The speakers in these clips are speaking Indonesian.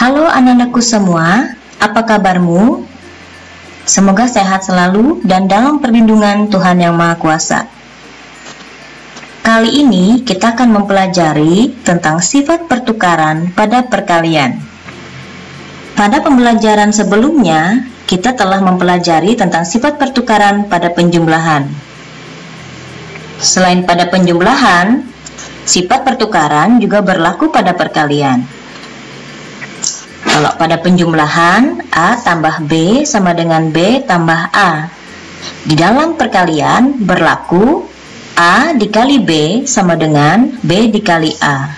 Halo anak-anakku semua, apa kabarmu? Semoga sehat selalu dan dalam perlindungan Tuhan Yang Maha Kuasa. Kali ini kita akan mempelajari tentang sifat pertukaran pada perkalian. Pada pembelajaran sebelumnya, kita telah mempelajari tentang sifat pertukaran pada penjumlahan. Selain pada penjumlahan, sifat pertukaran juga berlaku pada perkalian. Kalau pada penjumlahan, A tambah B sama dengan B tambah A. Di dalam perkalian berlaku A dikali B sama dengan B dikali A.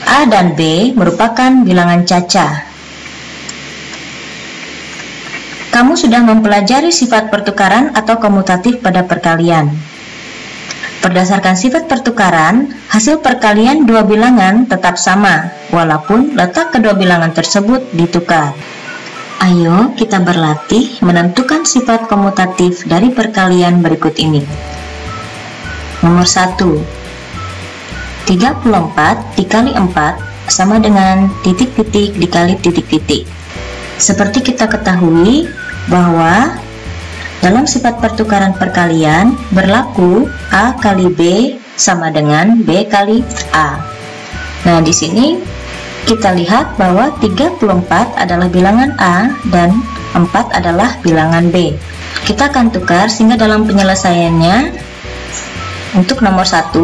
A dan B merupakan bilangan cacah. Kamu sudah mempelajari sifat pertukaran atau komutatif pada perkalian. Berdasarkan sifat pertukaran, hasil perkalian dua bilangan tetap sama, walaupun letak kedua bilangan tersebut ditukar. Ayo kita berlatih menentukan sifat komutatif dari perkalian berikut ini. Nomor 1, 34 dikali 4 sama dengan titik-titik dikali titik-titik. Seperti kita ketahui bahwa dalam sifat pertukaran perkalian berlaku A kali B sama dengan B kali A. Nah, di sini kita lihat bahwa 34 adalah bilangan A dan 4 adalah bilangan B. Kita akan tukar sehingga dalam penyelesaiannya untuk nomor 1,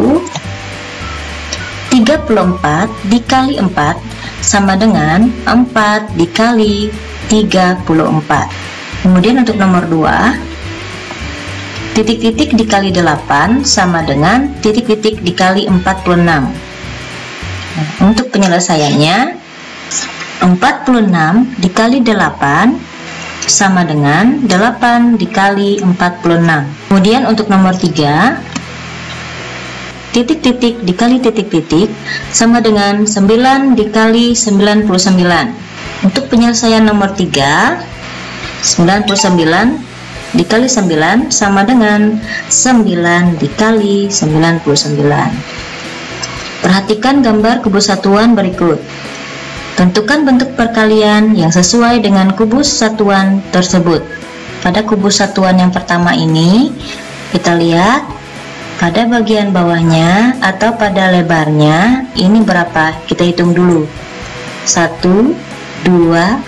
34 dikali 4 sama dengan 4 dikali 34. Kemudian untuk nomor 2, titik-titik dikali 8 sama dengan titik-titik dikali 46. Nah, untuk penyelesaiannya 46 dikali 8 sama dengan 8 dikali 46. Kemudian untuk nomor 3, titik-titik dikali titik-titik sama dengan 9 dikali 99. Untuk penyelesaian nomor 3, 99 dikali 9 sama dengan 9 dikali 99. Perhatikan gambar kubus satuan berikut. Tentukan bentuk perkalian yang sesuai dengan kubus satuan tersebut. Pada kubus satuan yang pertama ini, kita lihat pada bagian bawahnya atau pada lebarnya ini berapa? Kita hitung dulu. 1, 2,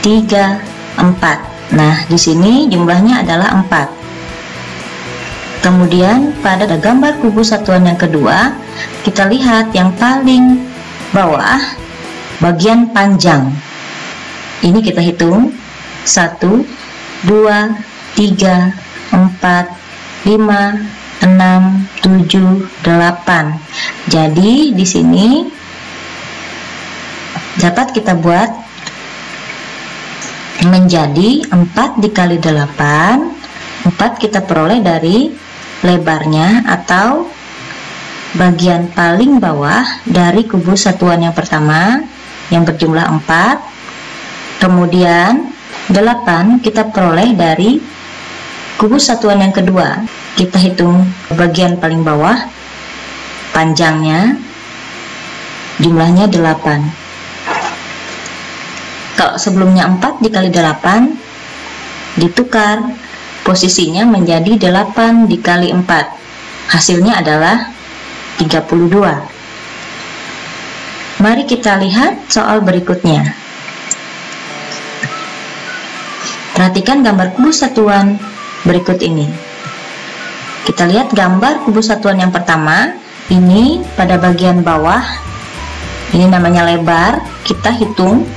3, 4. Nah, di sini jumlahnya adalah 4. Kemudian pada gambar kubus satuan yang kedua, kita lihat yang paling bawah bagian panjang. Ini kita hitung 1, 2, 3, 4, 5, 6, 7, 8. Jadi di sini dapat kita buat menjadi 4 dikali 8. 4 kita peroleh dari lebarnya atau bagian paling bawah dari kubus satuan yang pertama yang berjumlah 4. Kemudian 8 kita peroleh dari kubus satuan yang kedua. Kita hitung bagian paling bawah panjangnya, jumlahnya 8. Kalau sebelumnya 4 dikali 8 ditukar, posisinya menjadi 8 dikali 4. Hasilnya adalah 32. Mari kita lihat soal berikutnya. Perhatikan gambar kubus satuan berikut ini. Kita lihat gambar kubus satuan yang pertama. Ini pada bagian bawah, ini namanya lebar. Kita hitung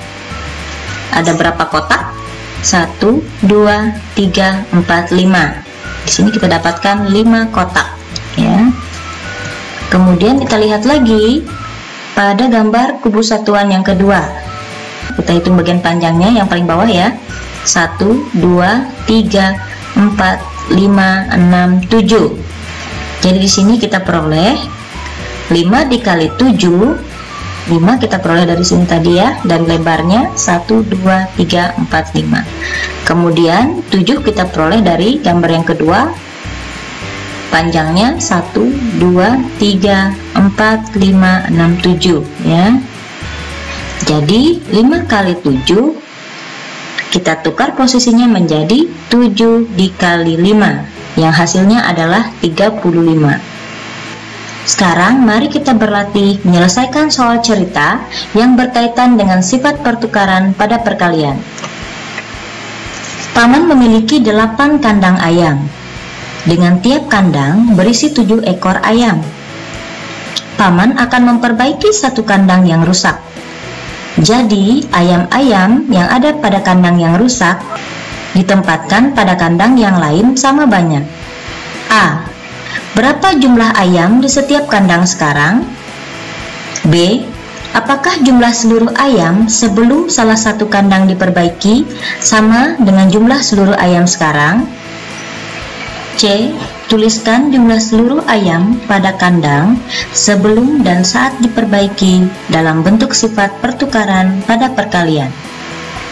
ada berapa kotak? 1, 2, 3, 4, 5. Di sini kita dapatkan 5 kotak, ya. Kemudian kita lihat lagi pada gambar kubus satuan yang kedua. Kita hitung bagian panjangnya yang paling bawah ya. 1, 2, 3, 4, 5, 6, 7. Jadi di sini kita peroleh 5 dikali 7. 5 kita peroleh dari sini tadi ya, dan lebarnya 1, 2, 3, 4, 5. Kemudian 7 kita peroleh dari gambar yang kedua, panjangnya 1, 2, 3, 4, 5, 6, 7 ya. Jadi 5 kali 7, kita tukar posisinya menjadi 7 dikali 5, yang hasilnya adalah 35. Sekarang mari kita berlatih menyelesaikan soal cerita yang berkaitan dengan sifat pertukaran pada perkalian. Paman memiliki 8 kandang ayam. Dengan tiap kandang berisi 7 ekor ayam. Paman akan memperbaiki satu kandang yang rusak. Jadi, ayam-ayam yang ada pada kandang yang rusak ditempatkan pada kandang yang lain sama banyak. A. Berapa jumlah ayam di setiap kandang sekarang? B. Apakah jumlah seluruh ayam sebelum salah satu kandang diperbaiki sama dengan jumlah seluruh ayam sekarang? C. Tuliskan jumlah seluruh ayam pada kandang sebelum dan saat diperbaiki dalam bentuk sifat pertukaran pada perkalian.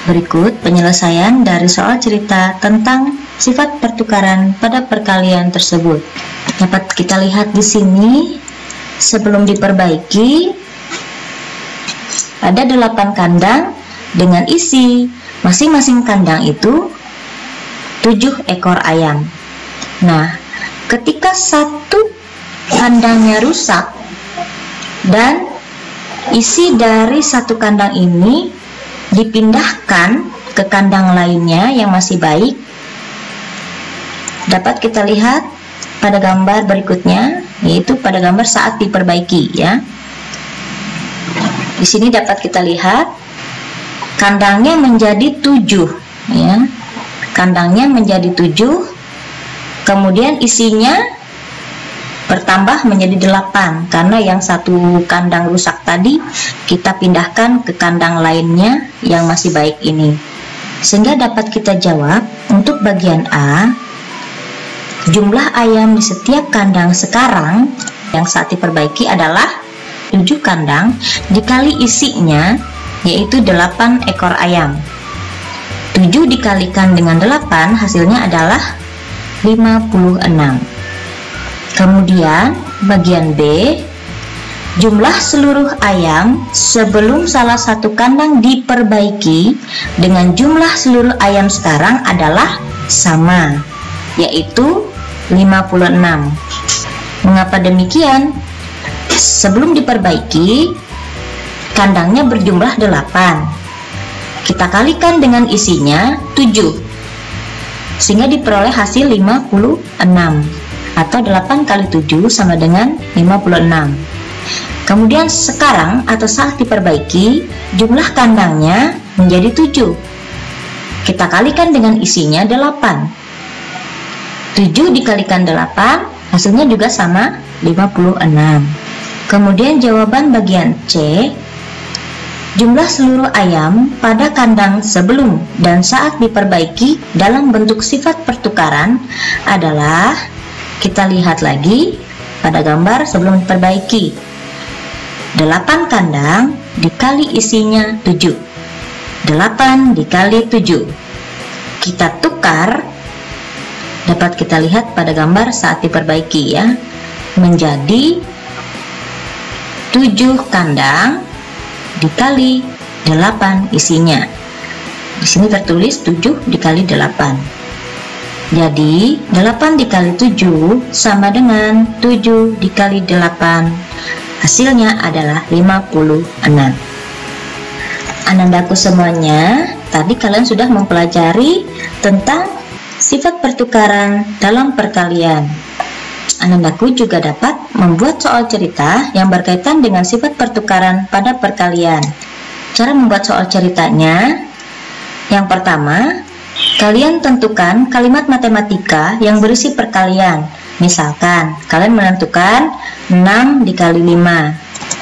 Berikut penyelesaian dari soal cerita tentang sifat pertukaran pada perkalian tersebut. Dapat kita lihat di sini, sebelum diperbaiki ada 8 kandang dengan isi masing-masing kandang itu 7 ekor ayam. Nah, ketika satu kandangnya rusak dan isi dari satu kandang ini dipindahkan ke kandang lainnya yang masih baik, dapat kita lihat pada gambar berikutnya, yaitu pada gambar saat diperbaiki ya. Di sini dapat kita lihat kandangnya menjadi 7 ya. Kandangnya menjadi 7, kemudian isinya bertambah menjadi 8 karena yang satu kandang rusak tadi kita pindahkan ke kandang lainnya yang masih baik ini. Sehingga dapat kita jawab untuk bagian A, jumlah ayam di setiap kandang sekarang yang saat diperbaiki adalah 7 kandang dikali isinya, yaitu 8 ekor ayam. 7 dikalikan dengan 8 hasilnya adalah 56. Kemudian bagian B, jumlah seluruh ayam sebelum salah satu kandang diperbaiki dengan jumlah seluruh ayam sekarang adalah sama, yaitu 56. Mengapa demikian? Sebelum diperbaiki, kandangnya berjumlah 8. Kita kalikan dengan isinya 7, sehingga diperoleh hasil 56, atau 8 kali 7 sama dengan 56. Kemudian sekarang atau saat diperbaiki, jumlah kandangnya menjadi 7. Kita kalikan dengan isinya 8. 7 dikalikan 8 hasilnya juga sama 56. Kemudian jawaban bagian C, jumlah seluruh ayam pada kandang sebelum dan saat diperbaiki dalam bentuk sifat pertukaran adalah, kita lihat lagi pada gambar sebelum diperbaiki, 8 kandang dikali isinya 7. 8 dikali 7 kita tukar, dapat kita lihat pada gambar saat diperbaiki ya, menjadi 7 kandang dikali 8 isinya. Di sini tertulis 7 dikali 8. Jadi 8 dikali 7 sama dengan 7 dikali 8. Hasilnya adalah 56. Anandaku semuanya, tadi kalian sudah mempelajari tentang sifat pertukaran dalam perkalian. Anandaku juga dapat membuat soal cerita yang berkaitan dengan sifat pertukaran pada perkalian. Cara membuat soal ceritanya, yang pertama, kalian tentukan kalimat matematika yang berisi perkalian. Misalkan, kalian menentukan 6 dikali 5.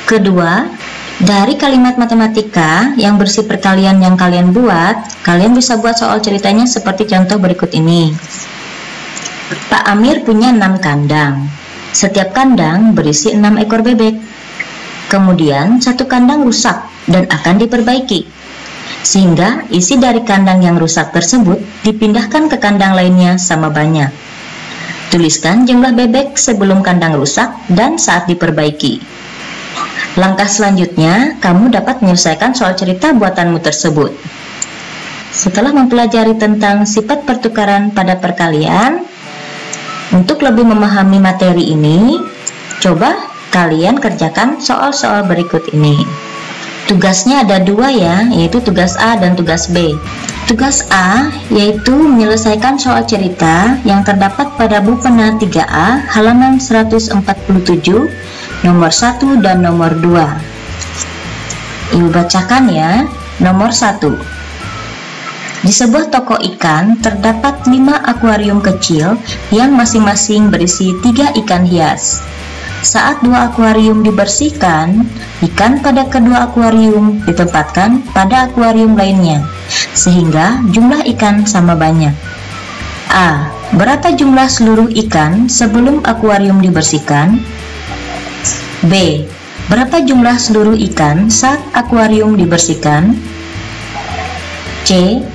Kedua, dari kalimat matematika yang berisi perkalian yang kalian buat, kalian bisa buat soal ceritanya seperti contoh berikut ini. Pak Amir punya 6 kandang. Setiap kandang berisi 6 ekor bebek. Kemudian satu kandang rusak dan akan diperbaiki, sehingga isi dari kandang yang rusak tersebut dipindahkan ke kandang lainnya sama banyak. Tuliskan jumlah bebek sebelum kandang rusak dan saat diperbaiki. Langkah selanjutnya, kamu dapat menyelesaikan soal cerita buatanmu tersebut. Setelah mempelajari tentang sifat pertukaran pada perkalian, untuk lebih memahami materi ini, coba kalian kerjakan soal-soal berikut ini. Tugasnya ada dua ya, yaitu tugas A dan tugas B. Tugas A yaitu menyelesaikan soal cerita yang terdapat pada buku pena 3A halaman 147, nomor 1 dan nomor 2. Ibu bacakan ya. Nomor 1. Di sebuah toko ikan terdapat 5 akuarium kecil yang masing-masing berisi 3 ikan hias. Saat 2 akuarium dibersihkan, ikan pada kedua akuarium ditempatkan pada akuarium lainnya, sehingga jumlah ikan sama banyak. A. Berapa jumlah seluruh ikan sebelum akuarium dibersihkan? B. Berapa jumlah seluruh ikan saat akuarium dibersihkan? C.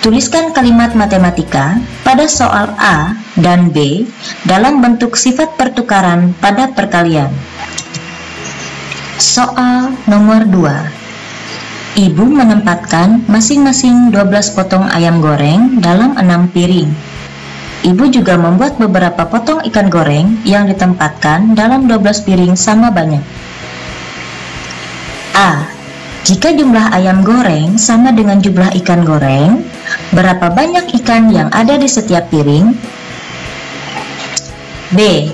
Tuliskan kalimat matematika pada soal A dan B dalam bentuk sifat pertukaran pada perkalian. Soal nomor 2. Ibu menempatkan masing-masing 12 potong ayam goreng dalam 6 piring. Ibu juga membuat beberapa potong ikan goreng yang ditempatkan dalam 12 piring sama banyak. A. Jika jumlah ayam goreng sama dengan jumlah ikan goreng, berapa banyak ikan yang ada di setiap piring? B.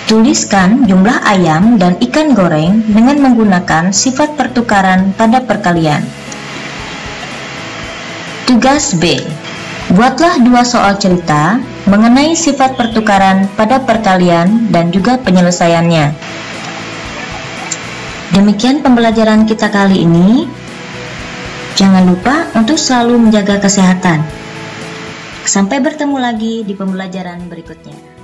Tuliskan jumlah ayam dan ikan goreng dengan menggunakan sifat pertukaran pada perkalian. Tugas B. Buatlah 2 soal cerita mengenai sifat pertukaran pada perkalian dan juga penyelesaiannya. Demikian pembelajaran kita kali ini. Jangan lupa untuk selalu menjaga kesehatan. Sampai bertemu lagi di pembelajaran berikutnya.